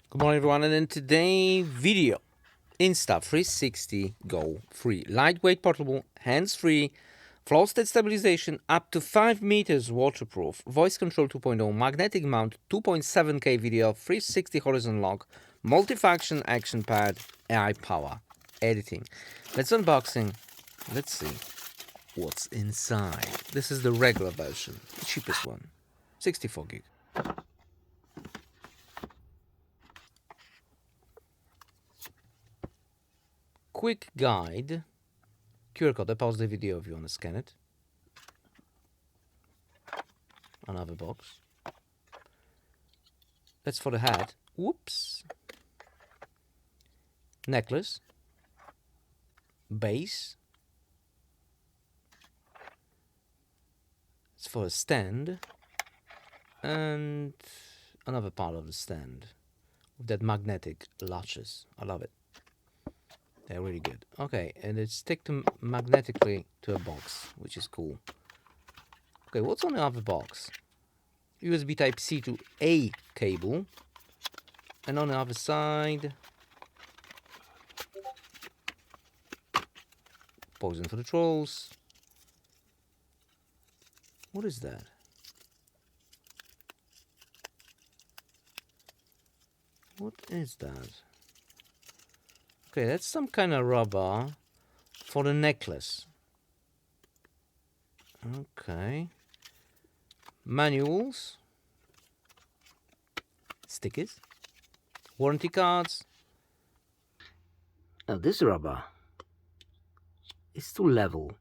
Good morning everyone, and in today's video, Insta360 GO free, lightweight portable, hands-free, floor state stabilization, up to 5 meters waterproof, voice control 2.0, magnetic mount, 2.7K video, 360 horizon lock, multifunction action pad, AI power, editing. Let's unboxing. Let's see what's inside. This is the regular version, the cheapest one, 64 gig. Quick guide. QR code. I pause the video if you want to scan it. Another box. That's for the hat. Whoops. Necklace. Base. It's for a stand. And another part of the stand. With that magnetic latches. I love it. They're really good. Okay, and it's stick to magnetically to a box, which is cool. Okay, what's on the other box? USB Type-C to A cable. And on the other side, poison for the trolls. What is that? What is that? Okay, that's some kind of rubber for the necklace. Okay. Manuals. Stickers. Warranty cards. Now this rubber is to level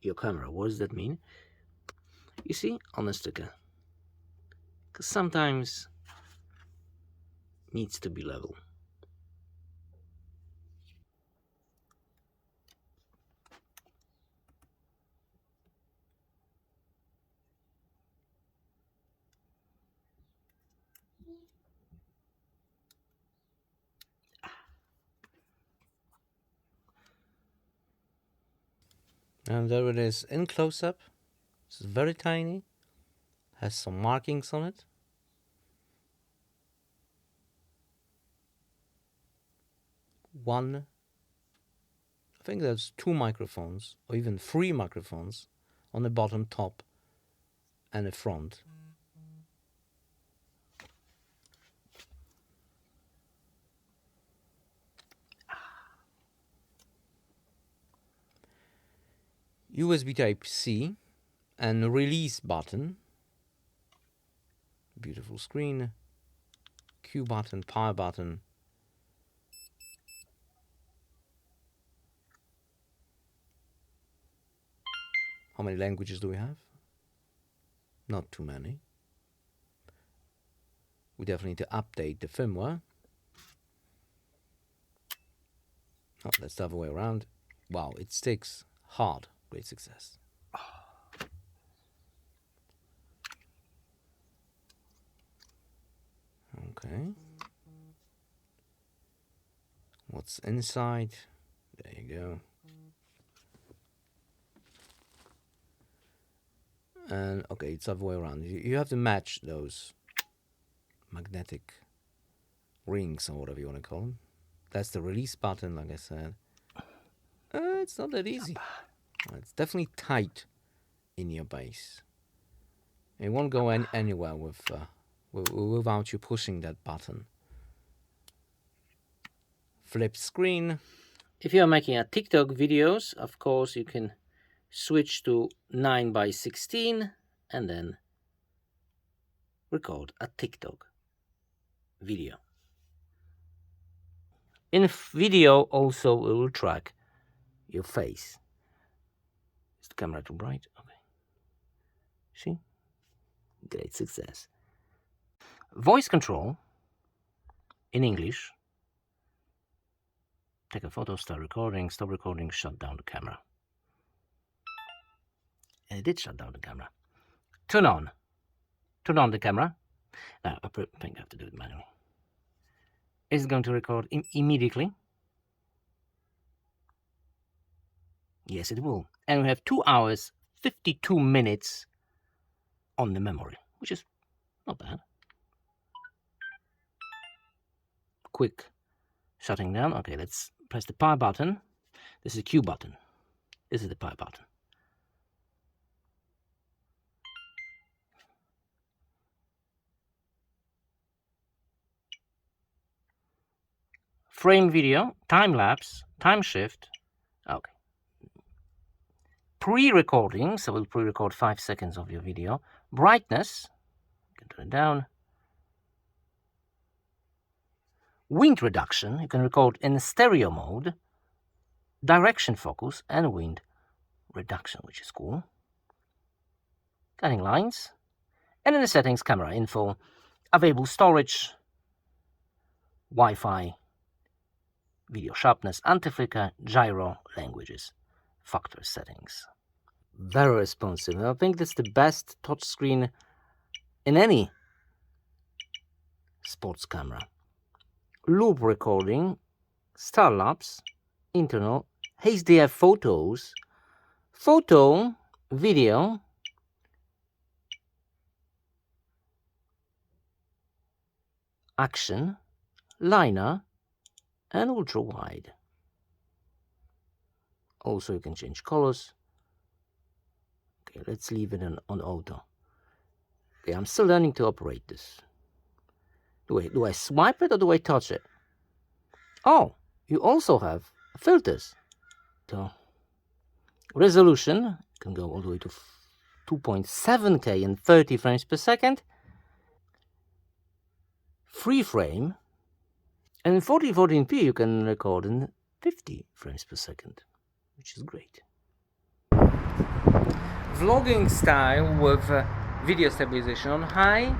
your camera. What does that mean? You see on the sticker. Because sometimes needs to be level. And there it is in close-up. It's very tiny. Has some markings on it. I think there's 2 microphones, or even 3 microphones, on the bottom, top, and the front. USB Type-C and release button. Beautiful screen. Q button, power button. How many languages do we have? Not too many. We definitely need to update the firmware. Oh, that's the other way around. Wow, it sticks hard. Great success. Okay. What's inside? There you go. And okay, it's the other way around. You have to match those magnetic rings or whatever you want to call them. That's the release button, like I said. It's not that easy. It's definitely tight in your base. It won't go anywhere without you pushing that button. Flip screen. If you're making a TikTok videos, of course, you can switch to 9:16 and then record a TikTok video. In video also it will track your face. Is the camera too bright? Okay. See? Great success. Voice control in English. Take a photo, start recording, stop recording, shut down the camera. And it did shut down the camera. Turn on the camera. Now, I think I have to do it manually. It's going to record immediately. Yes, it will. And we have 2 hours, 52 minutes on the memory, which is not bad. quick shutting down. Okay, let's press the power button. This is the Q button. This is the power button. Frame video, time lapse, time shift. Okay. Pre-recording, so we'll pre-record 5 seconds of your video. Brightness, you can turn it down. Wind reduction, you can record in stereo mode. Direction focus and wind reduction, which is cool. Cutting lines. And in the settings, camera info, available storage, Wi-Fi, video sharpness, anti-flicker, gyro, languages, factor settings. Very responsive. I think that's the best touchscreen in any sports camera. Loop recording, star lapse, internal, HDR photos, photo, video, action, liner, and ultra wide. Also, you can change colors. Okay, let's leave it on auto. Okay, I'm still learning to operate this. Do I swipe it or do I touch it? Oh, you also have filters. So, resolution can go all the way to 2.7K and 30 frames per second. Free frame. And in 1440p you can record in 50 frames per second, which is great. Vlogging style with video stabilization on high,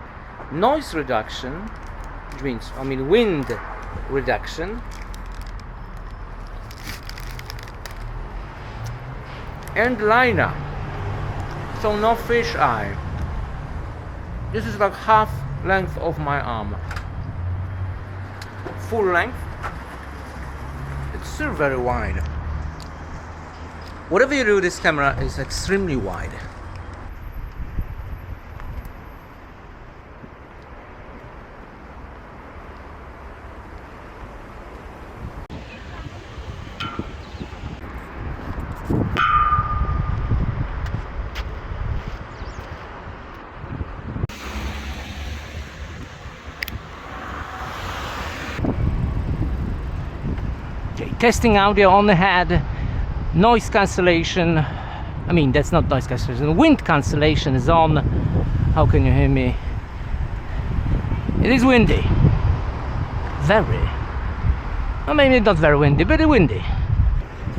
noise reduction, which means, wind reduction, and liner, so no fish eye. This is like half length of my arm. Full length, it's still very wide. Whatever you do, this camera is extremely wide. Okay, testing audio on the head, noise cancellation. That's not noise cancellation, wind cancellation is on. How can you hear me? It is windy. Very. Maybe not very windy, but windy.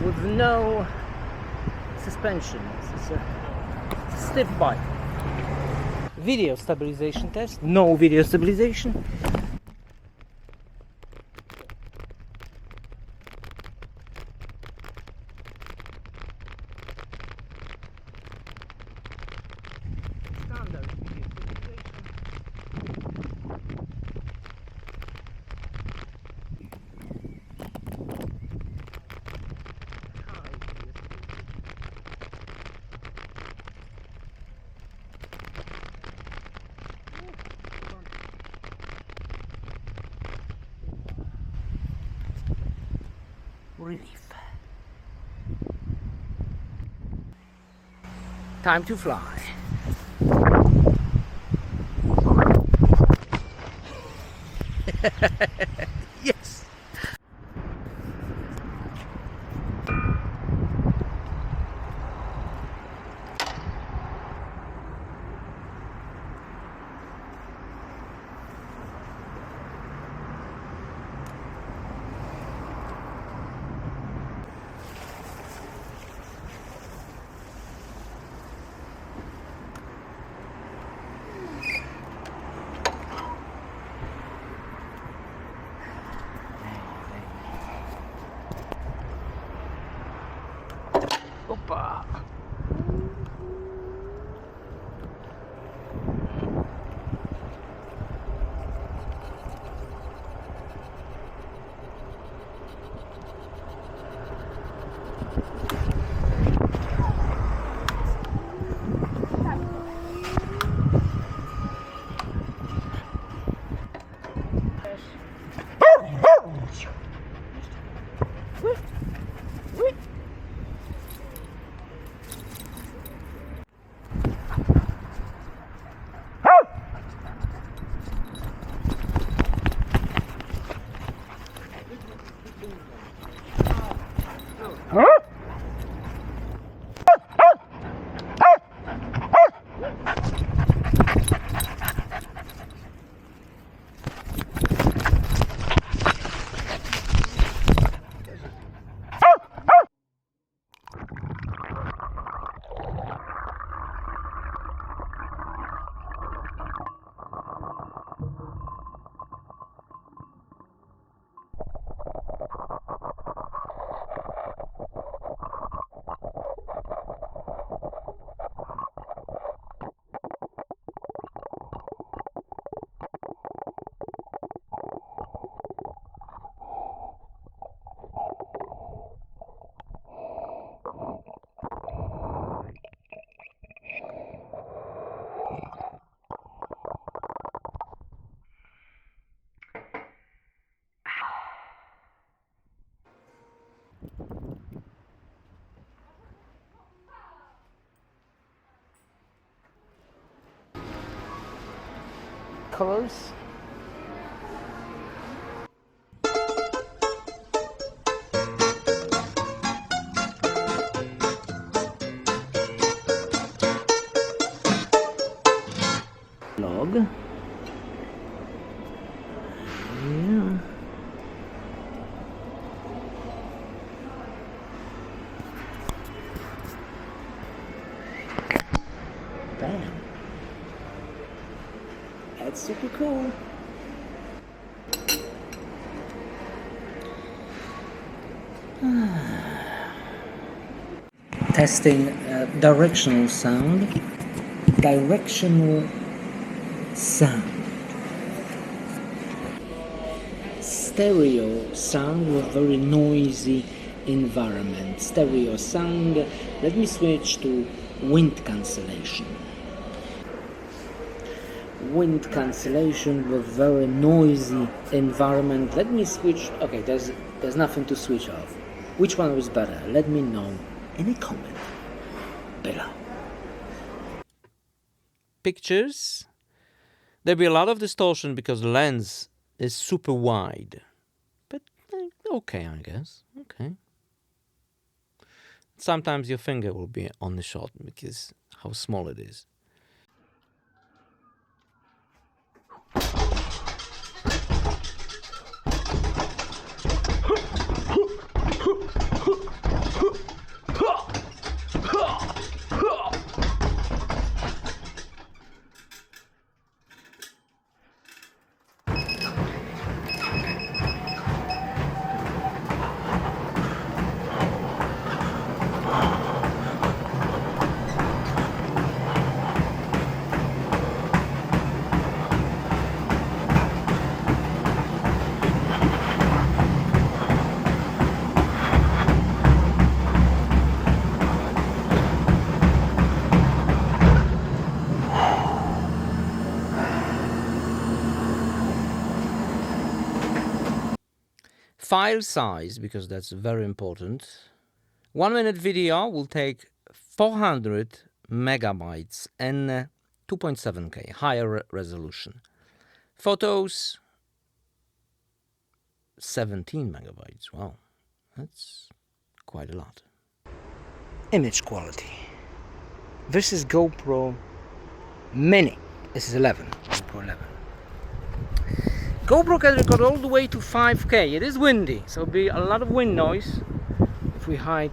With no suspension. It's a stiff bike. Video stabilization test. No video stabilization. Standard video stabilization. Relief. Time to fly. Yes. Opa. colors. Log. Yeah. Bam. That's super cool. Testing directional sound. Directional sound. Stereo sound with very noisy environment. Stereo sound. Let me switch to wind cancellation. Wind cancellation with very noisy environment. Let me switch. Okay, there's nothing to switch off. Which one was better? Let me know in a comment below. Pictures. There'll be a lot of distortion because the lens is super wide. But okay, I guess. Okay. Sometimes your finger will be on the shot because how small it is. File size, because that's very important. 1 minute video will take 400 megabytes and 2.7K, higher resolution. Photos, 17 megabytes. Wow, that's quite a lot. Image quality. This is GoPro Mini. This is 11. GoPro 11. GoPro can record all the way to 5K. It is windy, so there'll be a lot of wind noise. If we hide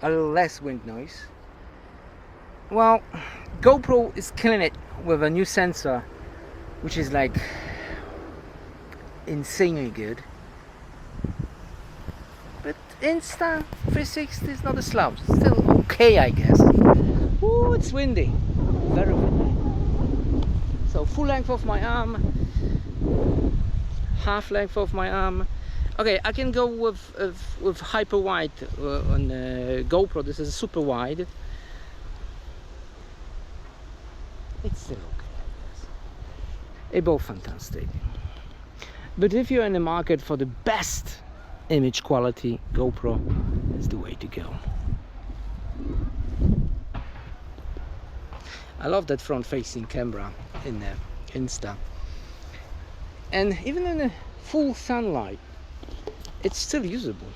a little less wind noise. Well, GoPro is killing it with a new sensor, which is like insanely good. But Insta360 is not a slouch. It's still okay, I guess. Ooh, it's windy. Very windy. So full length of my arm, half length of my arm. Okay, I can go with hyper wide on GoPro. This is super wide. It's still okay, I guess. They're both fantastic. But if you're in the market for the best image quality, GoPro is the way to go. I love that front-facing camera in the Insta. And even in the full sunlight, it's still usable.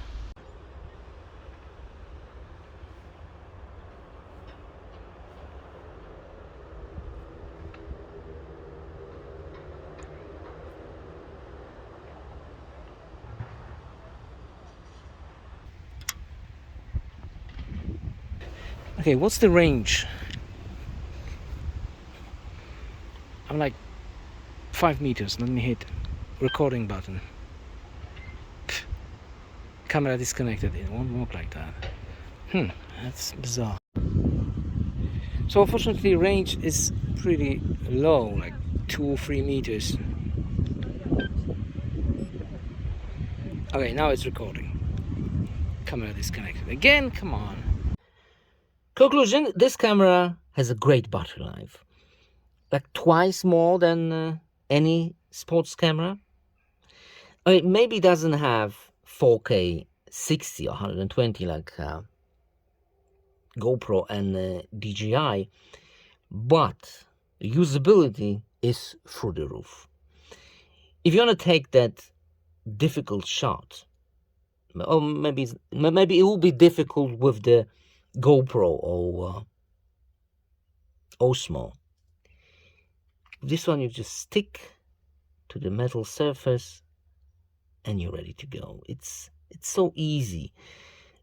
Okay, what's the range? I'm like 5 meters. Let me hit recording button. Pfft. Camera disconnected. It won't work like that. That's bizarre. So unfortunately range is pretty low, like 2 or 3 meters. Okay, now it's recording. Camera disconnected again. Come on. Conclusion: this camera has a great battery life, like twice more than any sports camera. It maybe doesn't have 4K 60 or 120 like GoPro and DJI, but usability is through the roof. If you want to take that difficult shot, or maybe it will be difficult with the GoPro or Osmo. This one you just stick to the metal surface and you're ready to go. It's so easy.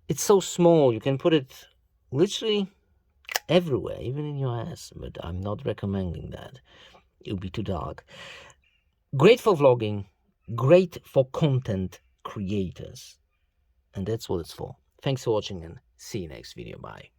It's so small. You can put it literally everywhere, even in your ass, but I'm not recommending that. It will be too dark. Great for vlogging, great for content creators. And that's what it's for. Thanks for watching and see you next video. Bye.